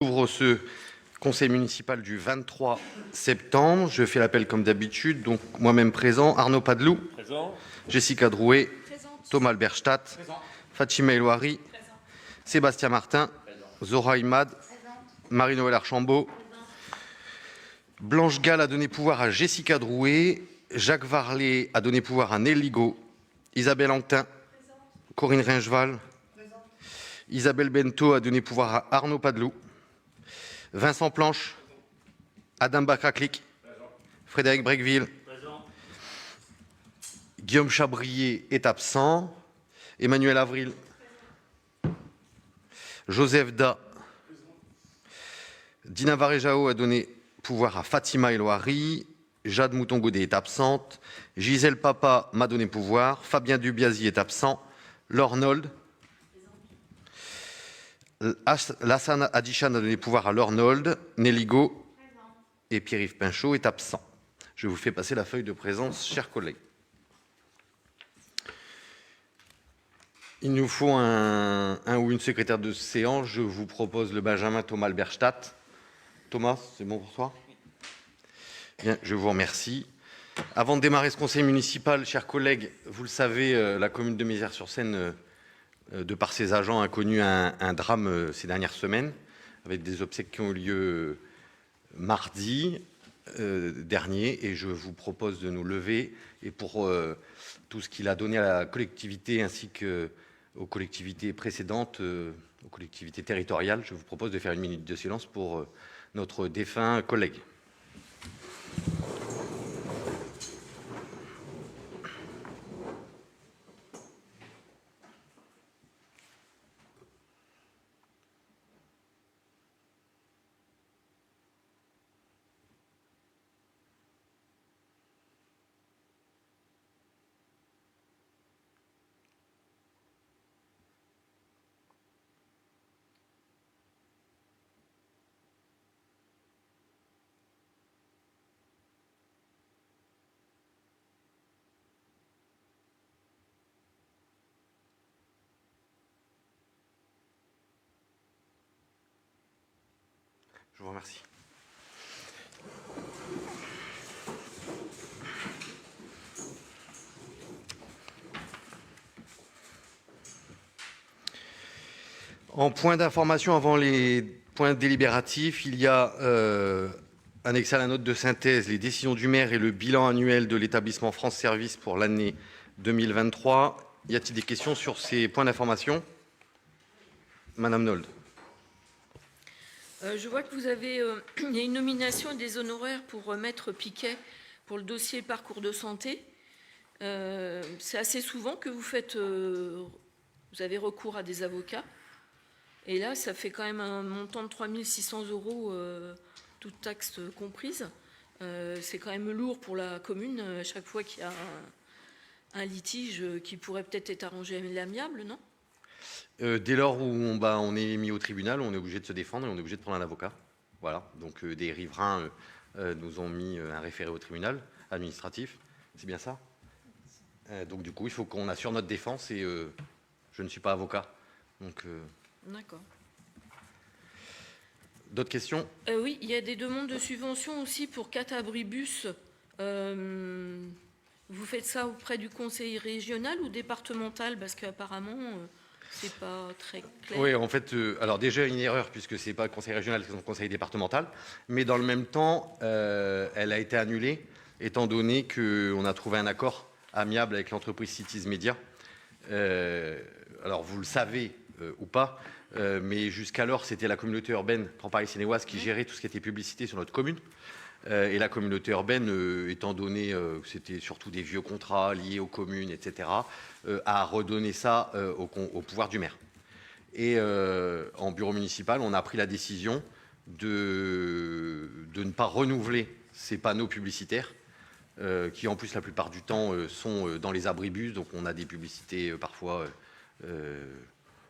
J'ouvre ce conseil municipal du 23 septembre. Je fais l'appel comme d'habitude. Donc moi-même présent, Arnaud Padelou, Présent. Jessica Drouet, Présente. Thomas Alberstadt, Présent. Fatima Elouari, Sébastien Martin, Zora Imad, Marie-Noël Archambault. Blanche Gall a donné pouvoir à Jessica Drouet, Jacques Varlet a donné pouvoir à Nel Ligaud, Isabelle Antin, Corinne Ringeval, Isabelle Bento a donné pouvoir à Arnaud Padelou, Vincent Planche, Adam Bakraclic, Frédéric Brequeville, Guillaume Chabrier est absent, Emmanuel Avril, Joseph Da, Dina Varejao a donné pouvoir à Fatima Elouari, Jade Mouton-Godet est absente, Gisèle Papa m'a donné pouvoir, Fabien Dubiazy est absent, Laure Nold, Lassana Adichan a donné pouvoir à Laure Nold, Néligo et Pierre-Yves Pinchot est absent. Je vous fais passer la feuille de présence, chers collègues. Il nous faut un ou une secrétaire de séance. Je vous propose le Benjamin Thomas Alberstadt. Thomas, c'est bon pour toi? Bien, je vous remercie. Avant de démarrer ce conseil municipal, chers collègues, vous le savez, la commune de Mézières-sur-Seine, de par ses agents, a connu un drame ces dernières semaines, avec des obsèques qui ont eu lieu mardi dernier, et je vous propose de nous lever, et pour tout ce qu'il a donné à la collectivité ainsi qu'aux collectivités précédentes, aux collectivités territoriales, je vous propose de faire une minute de silence pour notre défunt collègue. Je vous remercie. En point d'information, avant les points délibératifs, il y a annexé à la note de synthèse les décisions du maire et le bilan annuel de l'établissement France Service pour l'année 2023. Y a-t-il des questions sur ces points d'information? Madame Nold. Je vois que vous avez il y a une nomination et des honoraires pour Maître Piquet pour le dossier parcours de santé. C'est assez souvent que vous faites, vous avez recours à des avocats. Et là, ça fait quand même un montant de 3 600 €, toutes taxes comprises. C'est quand même lourd pour la commune à chaque fois qu'il y a un litige qui pourrait peut-être être arrangé à l'amiable, non? Dès lors où on est mis au tribunal, on est obligé de se défendre et on est obligé de prendre un avocat. Voilà. Donc des riverains nous ont mis un référé au tribunal administratif. C'est bien ça? Donc du coup, il faut qu'on assure notre défense et je ne suis pas avocat. Donc, D'accord. D'autres questions? Oui, il y a des demandes de subventions aussi pour 4 abribus. Vous faites ça auprès du conseil régional ou départemental? Parce qu'apparemment, c'est pas très clair. Oui, en fait, alors déjà une erreur puisque c'est pas le conseil régional, c'est le conseil départemental. Mais dans le même temps, elle a été annulée étant donné qu'on a trouvé un accord amiable avec l'entreprise Cities Media. Alors vous le savez ou pas, mais jusqu'alors c'était la communauté urbaine Grand Paris Seine-et-Oise qui gérait tout ce qui était publicité sur notre commune. Et la communauté urbaine, étant donné que c'était surtout des vieux contrats liés aux communes, etc., a redonné ça au pouvoir du maire. Et en bureau municipal, on a pris la décision de ne pas renouveler ces panneaux publicitaires, qui en plus la plupart du temps sont dans les abribus, donc on a des publicités parfois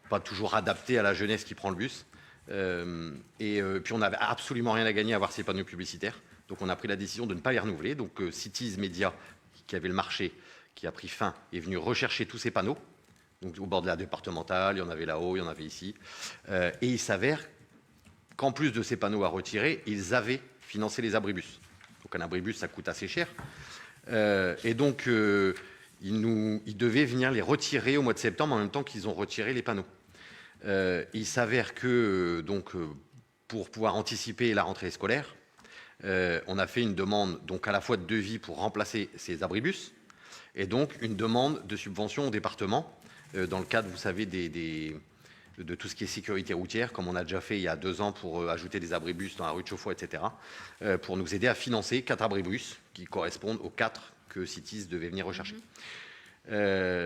pas toujours adaptées à la jeunesse qui prend le bus. Puis on n'avait absolument rien à gagner à avoir ces panneaux publicitaires. Donc on a pris la décision de ne pas les renouveler. Donc Cities Media, qui avait le marché, qui a pris fin, est venu rechercher tous ces panneaux. Donc au bord de la départementale, il y en avait là-haut, il y en avait ici. Et il s'avère qu'en plus de ces panneaux à retirer, ils avaient financé les abribus. Donc un abribus, ça coûte assez cher. Et donc, ils devaient venir les retirer au mois de septembre en même temps qu'ils ont retiré les panneaux. Il s'avère que, pour pouvoir anticiper la rentrée scolaire, on a fait une demande donc à la fois de devis pour remplacer ces abribus et donc une demande de subvention au département dans le cadre, vous savez, de tout ce qui est sécurité routière, comme on a déjà fait il y a 2 ans pour ajouter des abribus dans la rue de Chauffoy, etc., pour nous aider à financer 4 abribus qui correspondent aux 4 que Cities devait venir rechercher.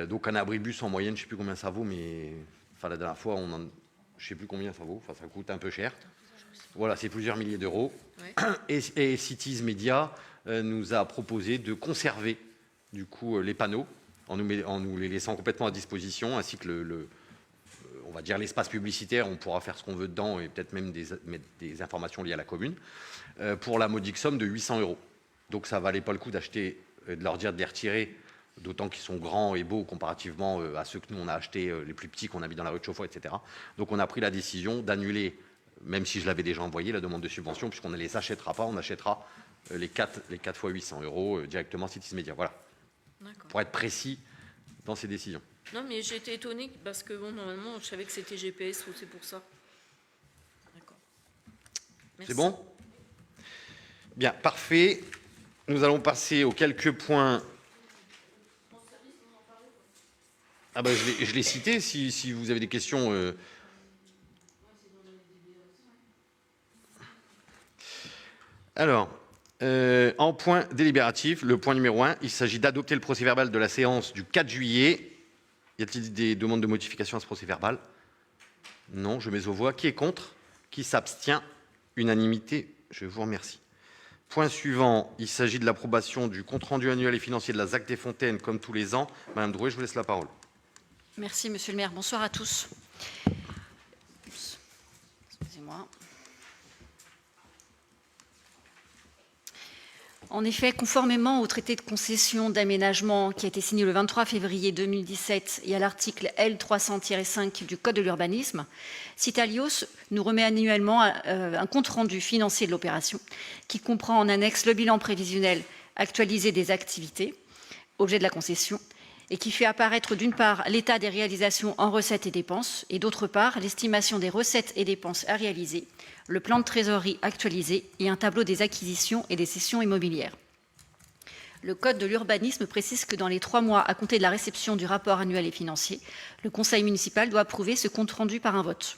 Donc un abribus en moyenne, je ne sais plus combien ça vaut, mais enfin, la dernière fois, je ne sais plus combien ça vaut, enfin, ça coûte un peu cher. Voilà, c'est plusieurs milliers d'euros. Ouais. Et Cities Media nous a proposé de conserver du coup les panneaux en nous les laissant complètement à disposition, ainsi que on va dire l'espace publicitaire. On pourra faire ce qu'on veut dedans et peut-être même mettre des informations liées à la commune pour la modique somme de 800 €. Donc ça valait pas le coup d'acheter, de leur dire de les retirer, d'autant qu'ils sont grands et beaux comparativement à ceux que nous on a achetés, les plus petits qu'on a mis dans la rue de Chauffoy, etc. Donc on a pris la décision d'annuler, même si je l'avais déjà envoyé, la demande de subvention, puisqu'on ne les achètera pas, on achètera les 4 fois 800 € directement Cities Media. Voilà. Pour être précis dans ces décisions. Non, mais j'étais étonnée parce que bon, normalement, je savais que c'était GPS, ou c'est pour ça. D'accord. C'est bon ? Bien, parfait. Nous allons passer aux quelques points. Ah ben, je l'ai cité, si vous avez des questions. Alors, en point délibératif, le point numéro 1, il s'agit d'adopter le procès-verbal de la séance du 4 juillet. Y a-t-il des demandes de modification à ce procès-verbal ? Non, je mets aux voix. Qui est contre ? Qui s'abstient ? Unanimité, je vous remercie. Point suivant, il s'agit de l'approbation du compte-rendu annuel et financier de la ZAC des Fontaines, comme tous les ans. Madame Drouet, je vous laisse la parole. Merci, monsieur le maire. Bonsoir à tous. Excusez-moi. En effet, conformément au traité de concession d'aménagement qui a été signé le 23 février 2017 et à l'article L300-5 du Code de l'urbanisme, Citalios nous remet annuellement un compte-rendu financier de l'opération qui comprend en annexe le bilan prévisionnel actualisé des activités, objet de la concession, et qui fait apparaître d'une part l'état des réalisations en recettes et dépenses et d'autre part l'estimation des recettes et dépenses à réaliser, le plan de trésorerie actualisé et un tableau des acquisitions et des cessions immobilières. Le Code de l'urbanisme précise que dans les 3 mois à compter de la réception du rapport annuel et financier, le conseil municipal doit approuver ce compte-rendu par un vote.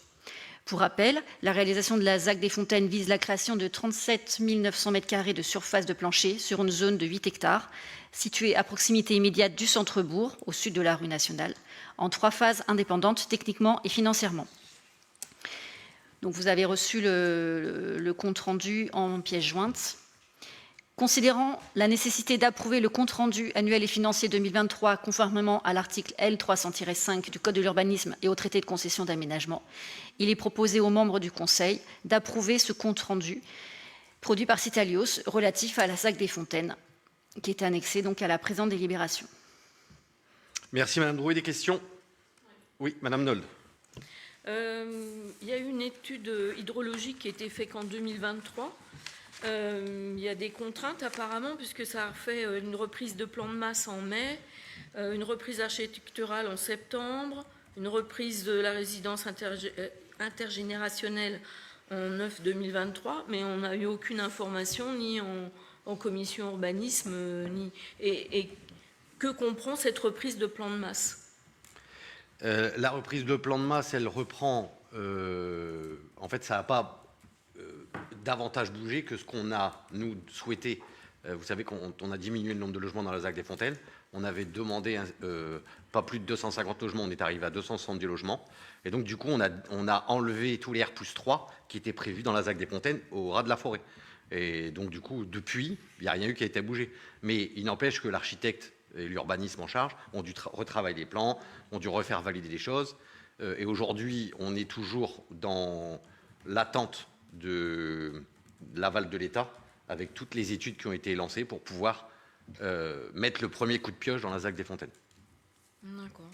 Pour rappel, la réalisation de la ZAC des Fontaines vise la création de 37 900 m² de surface de plancher sur une zone de 8 hectares, située à proximité immédiate du centre-bourg, au sud de la rue nationale, en 3 phases indépendantes techniquement et financièrement. Donc vous avez reçu le compte-rendu en pièce jointe. Considérant la nécessité d'approuver le compte-rendu annuel et financier 2023 conformément à l'article L300-5 du Code de l'urbanisme et au traité de concession d'aménagement, il est proposé aux membres du Conseil d'approuver ce compte-rendu produit par Citalios relatif à la ZAC des Fontaines, qui est annexé donc à la présente délibération. Merci Madame Drouet. Des questions ? Oui, Madame Nolde. Il y a eu une étude hydrologique qui a été faite en 2023. Il y a des contraintes apparemment, puisque ça a fait une reprise de plan de masse en mai, une reprise architecturale en septembre, une reprise de la résidence intergénérationnelle en 9-2023, mais on n'a eu aucune information, ni en commission urbanisme, et que comprend cette reprise de plan de masse ? La reprise de plan de masse, elle reprend. En fait, ça n'a pas davantage bougé que ce qu'on a, nous, souhaité. Vous savez qu'on a diminué le nombre de logements dans la ZAC des Fontaines. On avait demandé pas plus de 250 logements, on est arrivé à 270 logements. Et donc, du coup, on a enlevé tous les R+3 qui étaient prévus dans la ZAC des Fontaines au ras de la forêt. Et donc, du coup, depuis, il n'y a rien eu qui a été bougé. Mais il n'empêche que l'architecte et l'urbanisme en charge ont dû retravailler les plans, ont dû refaire valider des choses. Et aujourd'hui, on est toujours dans l'attente de l'aval de l'État avec toutes les études qui ont été lancées pour pouvoir mettre le premier coup de pioche dans la ZAC des Fontaines. D'accord.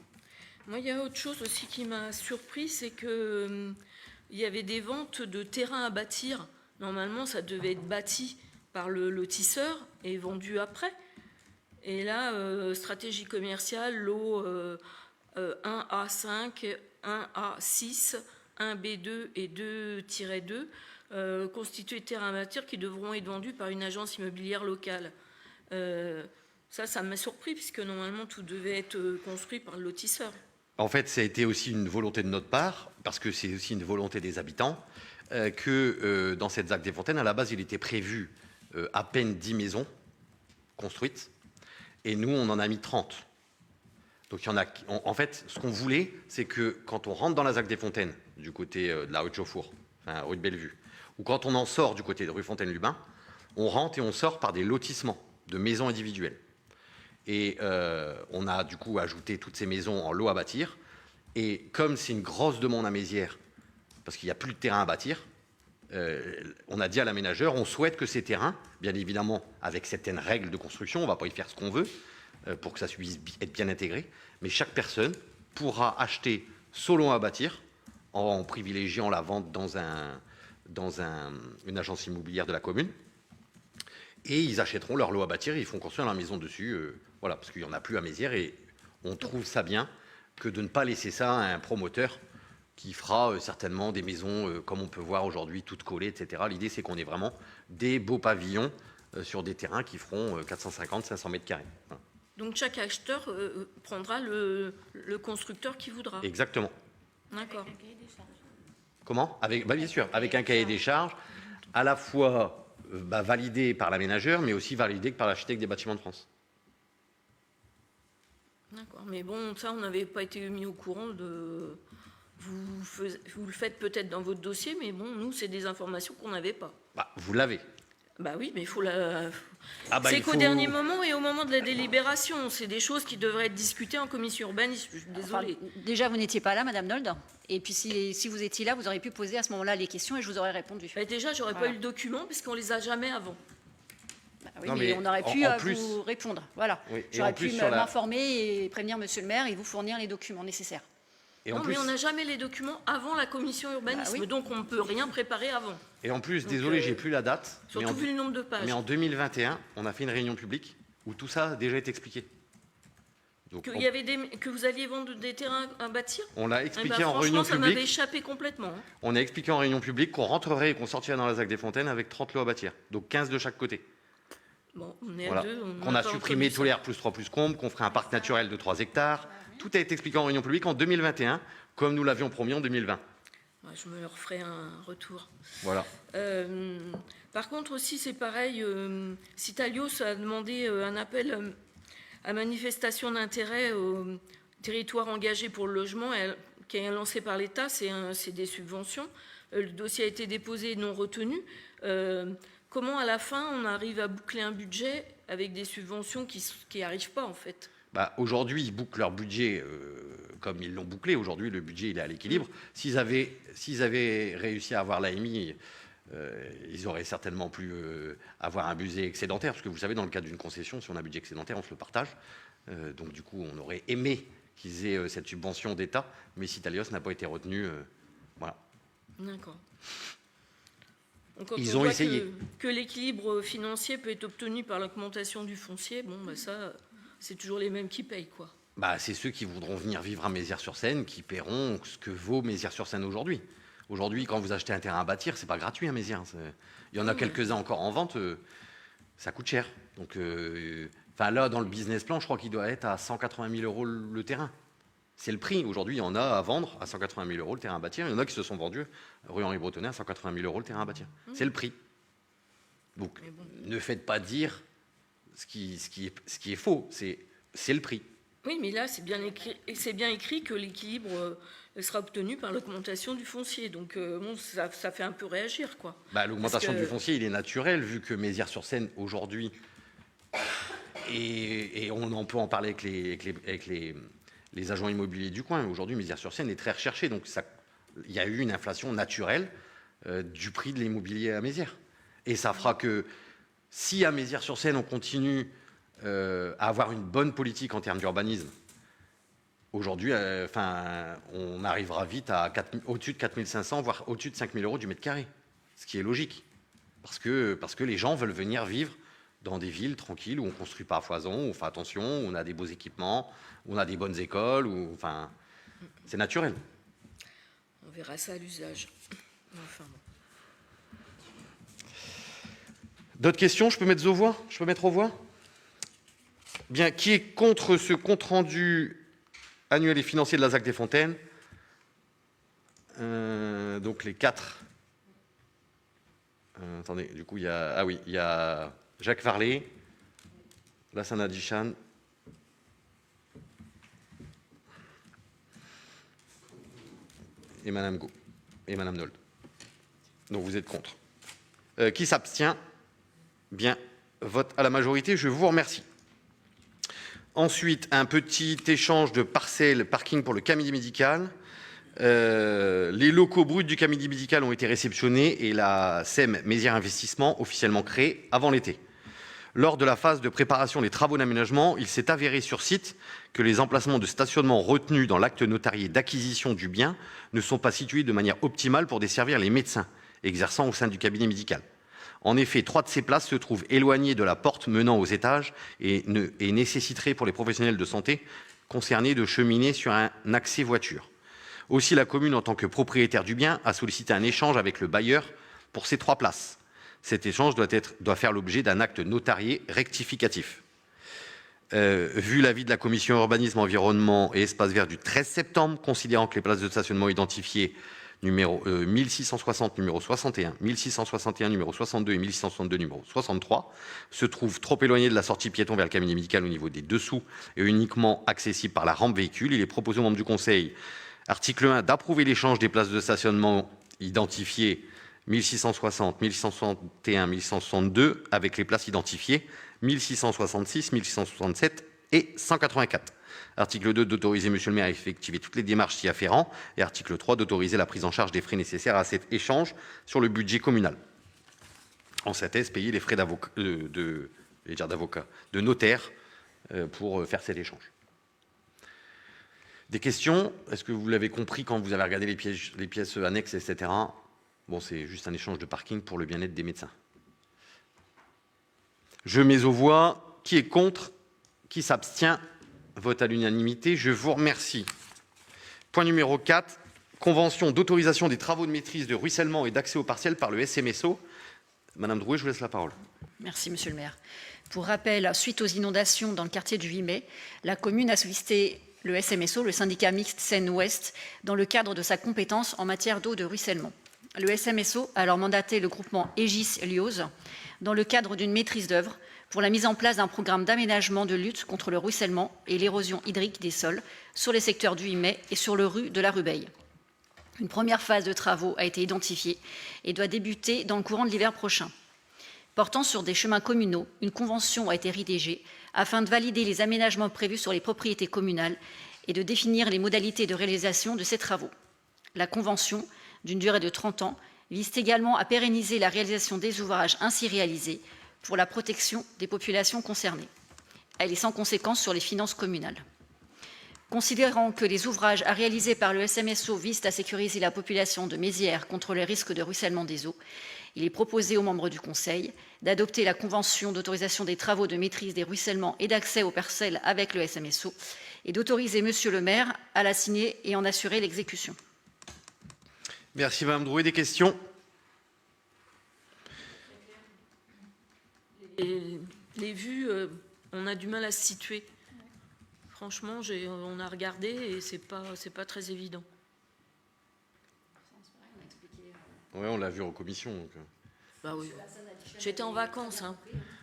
Moi, il y a autre chose aussi qui m'a surpris, c'est que il y avait des ventes de terrains à bâtir. Normalement, ça devait être bâti par le lotisseur et vendu après. Et là, stratégie commerciale, lot 1A5, 1A6, 1B2 et 2-2, constitués de terrains à bâtir qui devront être vendus par une agence immobilière locale. Ça m'a surpris, puisque normalement, tout devait être construit par le lotisseur. En fait, ça a été aussi une volonté de notre part, parce que c'est aussi une volonté des habitants, que dans cette ZAC des Fontaines, à la base, il était prévu à peine 10 maisons construites, et nous, on en a mis 30. Donc, il y en a. En fait, ce qu'on voulait, c'est que quand on rentre dans la ZAC des Fontaines, du côté de la rue de Chauffour, enfin, rue de Bellevue, ou quand on en sort du côté de rue Fontaine-Lubin, on rentre et on sort par des lotissements de maisons individuelles. Et on a du coup ajouté toutes ces maisons en lot à bâtir. Et comme c'est une grosse demande à Mézières, parce qu'il n'y a plus de terrain à bâtir, on a dit à l'aménageur, on souhaite que ces terrains, bien évidemment avec certaines règles de construction, on ne va pas y faire ce qu'on veut, pour que ça puisse être bien intégré, mais chaque personne pourra acheter son lot à bâtir en privilégiant la vente dans une agence immobilière de la commune. Et ils achèteront leur lot à bâtir et ils font construire leur maison dessus. Voilà, parce qu'il n'y en a plus à Mézières et on trouve ça bien que de ne pas laisser ça à un promoteur qui fera certainement des maisons comme on peut voir aujourd'hui, toutes collées, etc. L'idée, c'est qu'on ait vraiment des beaux pavillons sur des terrains qui feront 450-500 mètres carrés. Voilà. Donc chaque acheteur prendra le constructeur qui voudra. Exactement. D'accord. Comment ? Bien sûr, avec un cahier des charges, à la fois validé par l'aménageur, mais aussi validé par l'architecte des bâtiments de France. D'accord, mais bon, ça, on n'avait pas été mis au courant de... Vous le faites peut-être dans votre dossier, mais bon, nous, c'est des informations qu'on n'avait pas. Vous l'avez. Bah oui, mais il faut la... c'est qu'au dernier moment et au moment de la délibération, c'est des choses qui devraient être discutées en commission urbanisme. Je suis désolée. Enfin, déjà, vous n'étiez pas là, Madame Nolde. Et puis, si vous étiez là, vous auriez pu poser à ce moment-là les questions et je vous aurais répondu. Bah déjà, j'aurais pas eu le document parce qu'on les a jamais avant. Bah oui, non, mais on aurait pu vous répondre. Voilà. Oui, j'aurais pu m'informer et prévenir Monsieur le maire et vous fournir les documents nécessaires. Et non, mais on n'a jamais les documents avant la commission urbanisme, oui. Donc on ne peut rien préparer avant. Et en plus, désolé, j'ai plus la date. Surtout vu le nombre de pages. Mais en 2021, on a fait une réunion publique où tout ça a déjà été expliqué. Donc, que vous alliez vendre des terrains à bâtir. On l'a expliqué en réunion publique. Ça m'avait échappé complètement. Hein. On a expliqué en réunion publique qu'on rentrerait et qu'on sortirait dans la ZAC des Fontaines avec 30 lots à bâtir. Donc 15 de chaque côté. Bon, on est à deux. Qu'on a supprimé tous les R plus 3 plus Combe, qu'on ferait un parc naturel de 3 hectares. Tout a été expliqué en réunion publique en 2021, comme nous l'avions promis en 2020. Ouais, je me referai un retour. Voilà. Par contre aussi, c'est pareil, Citalios a demandé un appel à manifestation d'intérêt au territoire engagé pour le logement qui est lancé par l'État, c'est des subventions. Le dossier a été déposé et non retenu. Comment à la fin on arrive à boucler un budget avec des subventions qui n'arrivent pas en fait ? Aujourd'hui, ils bouclent leur budget comme ils l'ont bouclé. Aujourd'hui, le budget il est à l'équilibre. S'ils avaient réussi à avoir l'AMI, ils auraient certainement pu avoir un budget excédentaire. Parce que vous savez, dans le cadre d'une concession, si on a un budget excédentaire, on se le partage. Donc du coup, on aurait aimé qu'ils aient cette subvention d'État. Mais Citalios n'a pas été retenu. Voilà. D'accord. Donc, quand ils on ont voit essayé. Que l'équilibre financier peut être obtenu par l'augmentation du foncier, bon, ça, c'est toujours les mêmes qui payent, quoi. C'est ceux qui voudront venir vivre à Mézières-sur-Seine qui paieront ce que vaut Mézières-sur-Seine aujourd'hui. Aujourd'hui, quand vous achetez un terrain à bâtir, c'est pas gratuit à Mézières. Il y en a quelques-uns encore en vente, ça coûte cher. Donc, là, dans le business plan, je crois qu'il doit être à 180 000 € le terrain. C'est le prix. Aujourd'hui, il y en a à vendre à 180 000 € le terrain à bâtir. Il y en a qui se sont vendus rue Henri Bretonnet à 180 000 € le terrain à bâtir. C'est le prix. Donc, ne faites pas dire ce qui est faux. C'est le prix. Oui, mais là, c'est bien écrit que l'équilibre sera obtenu par l'augmentation du foncier. Donc, ça fait un peu réagir, quoi. L'augmentation du foncier, il est naturel, vu que Mézières-sur-Seine, aujourd'hui, et on peut en parler avec les agents immobiliers du coin. Aujourd'hui, Mézières-sur-Seine est très recherché. Donc, il y a eu une inflation naturelle du prix de l'immobilier à Mézières. Et ça fera que si à Mézières-sur-Seine, on continue à avoir une bonne politique en termes d'urbanisme, aujourd'hui, on arrivera vite à au-dessus de 4 500, voire au-dessus de 5 000 euros du mètre carré, ce qui est logique. Parce que les gens veulent venir vivre dans des villes tranquilles où on construit pas à foison, où on fait attention, où on a des beaux équipements, où on a des bonnes écoles, c'est naturel. On verra ça à l'usage. Enfin, bon. D'autres questions? Je peux mettre aux voix? Je peux mettre aux voix? Bien, qui est contre ce compte-rendu annuel et financier de la ZAC des Fontaines? Donc les 4. Attendez, du coup, il y a Jacques Varlet, Lassana Adichan, et Madame Go, et Madame Nold. Donc vous êtes contre. Qui s'abstient? Bien, vote à la majorité, je vous remercie. Ensuite, un petit échange de parcelles parking pour le Camidi médical. Les locaux bruts du Camidi médical ont été réceptionnés et la SEM Mézières Investissement officiellement créée avant l'été. Lors de la phase de préparation des travaux d'aménagement, il s'est avéré sur site que les emplacements de stationnement retenus dans l'acte notarié d'acquisition du bien ne sont pas situés de manière optimale pour desservir les médecins exerçant au sein du cabinet médical. En effet, 3 de ces places se trouvent éloignées de la porte menant aux étages et nécessiteraient pour les professionnels de santé concernés de cheminer sur un accès voiture. Aussi, la commune, en tant que propriétaire du bien, a sollicité un échange avec le bailleur pour ces 3 places. Cet échange doit faire l'objet d'un acte notarié rectificatif. Vu l'avis de la commission urbanisme, environnement et espace vert du 13 septembre, considérant que les places de stationnement identifiées numéro 1660 numéro 61, 1661 numéro 62 et 1662 numéro 63 se trouvent trop éloignés de la sortie piéton vers le cabinet médical au niveau des dessous et uniquement accessibles par la rampe véhicule. Il est proposé aux membres du Conseil, article 1, d'approuver l'échange des places de stationnement identifiées 1660, 1161, 1162 avec les places identifiées 1666, 1667 et 184. Article 2, d'autoriser Monsieur le maire à effectuer toutes les démarches s'y afférentes. Et article 3, d'autoriser la prise en charge des frais nécessaires à cet échange sur le budget communal. En synthèse, payer les frais de notaire pour faire cet échange. Des questions? Est-ce que vous l'avez compris quand vous avez regardé les pièces annexes, etc. Bon, c'est juste un échange de parking pour le bien-être des médecins. Je mets aux voix. Qui est contre? Qui s'abstient? Vote à l'unanimité. Je vous remercie. Point numéro 4. Convention d'autorisation des travaux de maîtrise de ruissellement et d'accès aux parcelles par le SMSO. Madame Drouet, je vous laisse la parole. Merci, Monsieur le maire. Pour rappel, suite aux inondations dans le quartier du 8 mai, la commune a sollicité le SMSO, le syndicat mixte Seine-Ouest, dans le cadre de sa compétence en matière d'eau de ruissellement. Le SMSO a alors mandaté le groupement Aegis-Liose dans le cadre d'une maîtrise d'œuvre pour la mise en place d'un programme d'aménagement de lutte contre le ruissellement et l'érosion hydrique des sols sur les secteurs du 8 mai et sur le rue de la Rubeille. Une première phase de travaux a été identifiée et doit débuter dans le courant de l'hiver prochain. Portant sur des chemins communaux, une convention a été rédigée afin de valider les aménagements prévus sur les propriétés communales et de définir les modalités de réalisation de ces travaux. La convention, d'une durée de 30 ans, vise également à pérenniser la réalisation des ouvrages ainsi réalisés pour la protection des populations concernées. Elle est sans conséquence sur les finances communales. Considérant que les ouvrages à réaliser par le SMSO visent à sécuriser la population de Mézières contre les risques de ruissellement des eaux, il est proposé aux membres du Conseil d'adopter la convention d'autorisation des travaux de maîtrise des ruissellements et d'accès aux parcelles avec le SMSO et d'autoriser Monsieur le maire à la signer et en assurer l'exécution. Merci Madame Drouet. Des questions? Les vues, on a du mal à se situer. Franchement, on a regardé et c'est pas très évident. Oui, on l'a vu en commission. Donc. Bah oui. J'étais en vacances. Hein.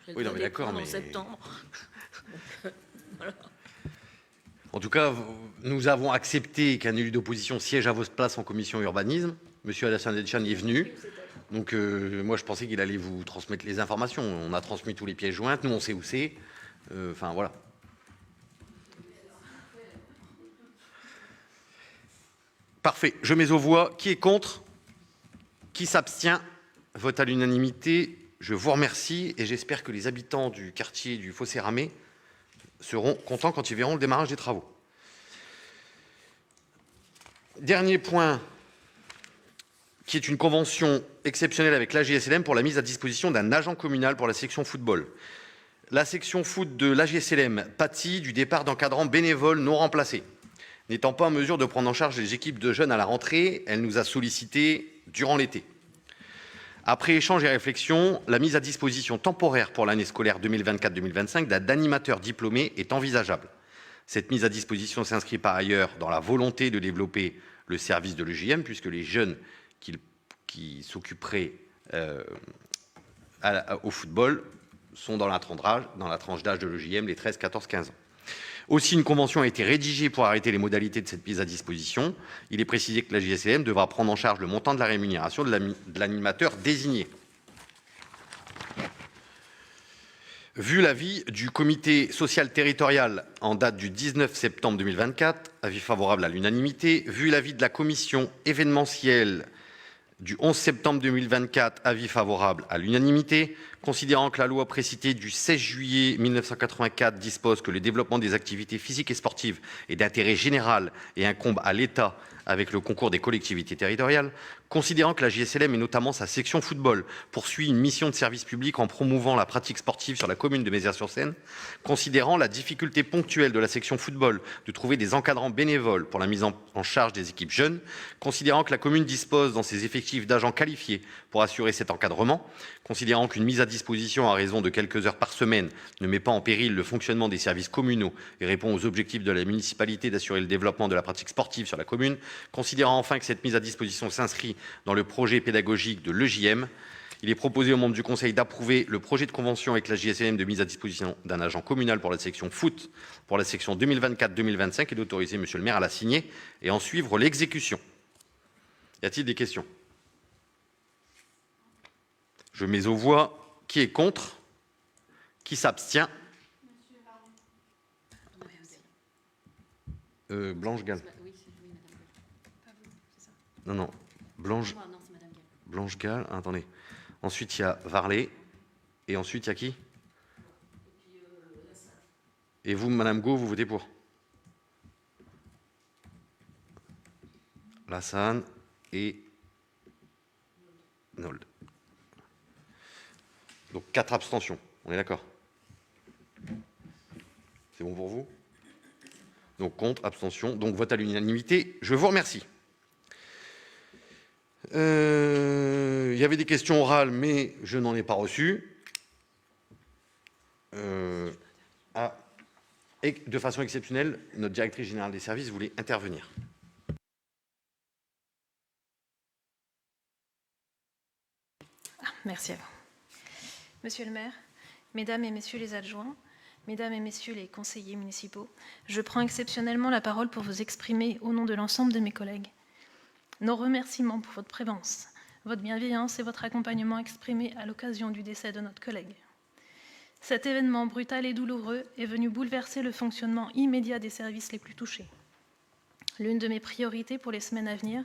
Oui, non, mais d'accord, mais... en septembre. Voilà. En tout cas, nous avons accepté qu'un élu d'opposition siège à votre place en commission urbanisme. Monsieur Alassane Adichan est venu. Donc, moi, je pensais qu'il allait vous transmettre les informations. On a transmis tous les pièces jointes. Nous, on sait où c'est. Enfin, voilà. Parfait. Je mets aux voix. Qui est contre? Qui s'abstient? Vote à l'unanimité. Je vous remercie et j'espère que les habitants du quartier du Fossé Ramé seront contents quand ils verront le démarrage des travaux. Dernier point, qui est une convention exceptionnelle avec l'AGSLM pour la mise à disposition d'un agent communal pour la section football. La section foot de l'AGSLM pâtit du départ d'encadrants bénévoles non remplacés. N'étant pas en mesure de prendre en charge les équipes de jeunes à la rentrée, elle nous a sollicité durant l'été. Après échange et réflexion, la mise à disposition temporaire pour l'année scolaire 2024-2025 d'animateurs diplômés est envisageable. Cette mise à disposition s'inscrit par ailleurs dans la volonté de développer le service de l'EJM, puisque les jeunes qui s'occuperaient au football sont dans la tranche d'âge de l'EJM, les 13, 14, 15 ans. Aussi, une convention a été rédigée pour arrêter les modalités de cette mise à disposition. Il est précisé que la JSLM devra prendre en charge le montant de la rémunération de l'animateur désigné. Vu l'avis du comité social territorial en date du 19 septembre 2024, avis favorable à l'unanimité, vu l'avis de la commission événementielle du 11 septembre 2024, avis favorable à l'unanimité, considérant que la loi précitée du 16 juillet 1984 dispose que le développement des activités physiques et sportives est d'intérêt général et incombe à l'État avec le concours des collectivités territoriales, considérant que la JSLM et notamment sa section football poursuit une mission de service public en promouvant la pratique sportive sur la commune de Mézières-sur-Seine, considérant la difficulté ponctuelle de la section football de trouver des encadrants bénévoles pour la mise en charge des équipes jeunes, considérant que la commune dispose dans ses effectifs d'agents qualifiés pour assurer cet encadrement, considérant qu'une mise à disposition à raison de quelques heures par semaine ne met pas en péril le fonctionnement des services communaux et répond aux objectifs de la municipalité d'assurer le développement de la pratique sportive sur la commune, considérant enfin que cette mise à disposition s'inscrit dans le projet pédagogique de l'EJM, il est proposé aux membres du Conseil d'approuver le projet de convention avec la JSLM de mise à disposition d'un agent communal pour la section foot pour la section 2024-2025 et d'autoriser Monsieur le maire à la signer et en suivre l'exécution. Y a-t-il des questions? Je mets aux voix. Qui est contre? Qui s'abstient? Blanche Gall. Non. Blanche Gall. Attendez. Ensuite, il y a Varlet. Et ensuite, il y a qui? Et vous, Madame Gau, vous votez pour? Lassane et Nold. Donc 4 abstentions. On est d'accord? C'est bon pour vous? Donc contre, abstention. Donc vote à l'unanimité. Je vous remercie. Il y avait des questions orales, mais je n'en ai pas reçu. Et de façon exceptionnelle, notre directrice générale des services voulait intervenir. Merci à vous. Monsieur le maire, mesdames et messieurs les adjoints, mesdames et messieurs les conseillers municipaux, je prends exceptionnellement la parole pour vous exprimer au nom de l'ensemble de mes collègues nos remerciements pour votre présence, votre bienveillance et votre accompagnement exprimé à l'occasion du décès de notre collègue. Cet événement brutal et douloureux est venu bouleverser le fonctionnement immédiat des services les plus touchés. L'une de mes priorités pour les semaines à venir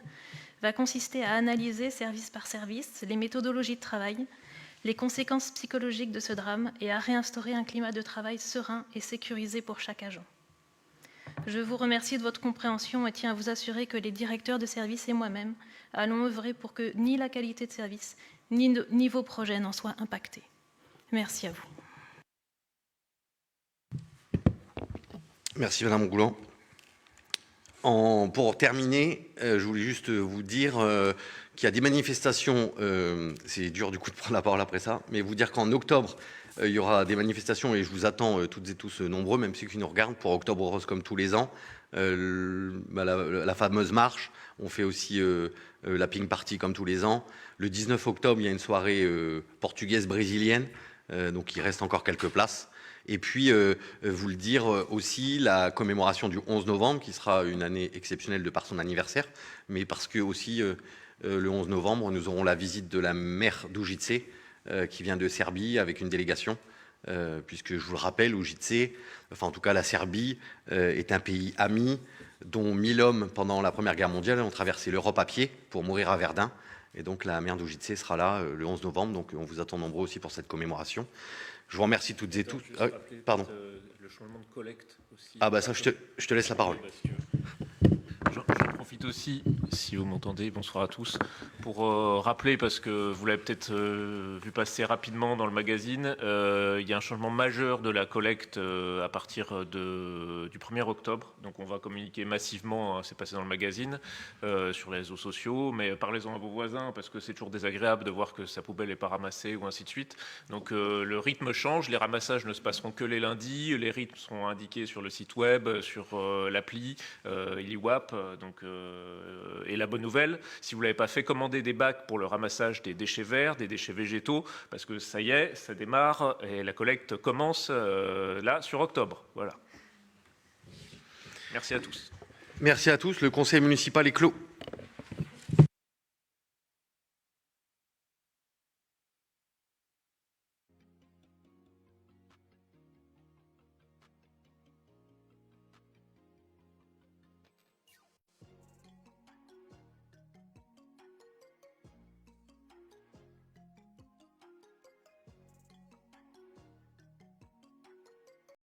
va consister à analyser service par service les méthodologies de travail, les conséquences psychologiques de ce drame et à réinstaurer un climat de travail serein et sécurisé pour chaque agent. Je vous remercie de votre compréhension et tiens à vous assurer que les directeurs de service et moi-même allons œuvrer pour que ni la qualité de service, ni vos projets n'en soient impactés. Merci à vous. Merci Madame Goulan. Pour terminer, je voulais juste vous dire qu'il y a des manifestations, c'est dur du coup de prendre la parole après ça, mais vous dire qu'en octobre, il y aura des manifestations et je vous attends toutes et tous nombreux, même ceux qui nous regardent, pour Octobre Rose comme tous les ans. La fameuse marche, on fait aussi la ping party comme tous les ans. Le 19 octobre, il y a une soirée portugaise-brésilienne, donc il reste encore quelques places. Et puis, vous le dire aussi, la commémoration du 11 novembre, qui sera une année exceptionnelle de par son anniversaire, mais parce que aussi, le 11 novembre, nous aurons la visite de la maire d'Užice, qui vient de Serbie, avec une délégation, puisque je vous le rappelle, Užice, enfin en tout cas la Serbie, est un pays ami, dont 1000 hommes pendant la Première Guerre mondiale ont traversé l'Europe à pied pour mourir à Verdun. Et donc la maire d'Užice sera là le 11 novembre, donc on vous attend nombreux aussi pour cette commémoration. Je vous remercie toutes et tous. Pardon. Le changement de collecte aussi. Ah bah ça, je te laisse la parole. J'en profite profite aussi, si vous m'entendez, bonsoir à tous, pour rappeler, parce que vous l'avez peut-être vu passer rapidement dans le magazine, il y a un changement majeur de la collecte à partir du 1er octobre. Donc on va communiquer massivement, hein, c'est passé dans le magazine, sur les réseaux sociaux, mais parlez-en à vos voisins, parce que c'est toujours désagréable de voir que sa poubelle n'est pas ramassée ou ainsi de suite. Donc le rythme change, les ramassages ne se passeront que les lundis, les rythmes seront indiqués sur le site web, sur l'appli, ILIWAP. Et la bonne nouvelle, si vous ne l'avez pas fait, commandez des bacs pour le ramassage des déchets verts, des déchets végétaux, parce que ça y est, ça démarre et la collecte commence là sur octobre. Voilà. Merci à tous. Merci à tous. Le conseil municipal est clos.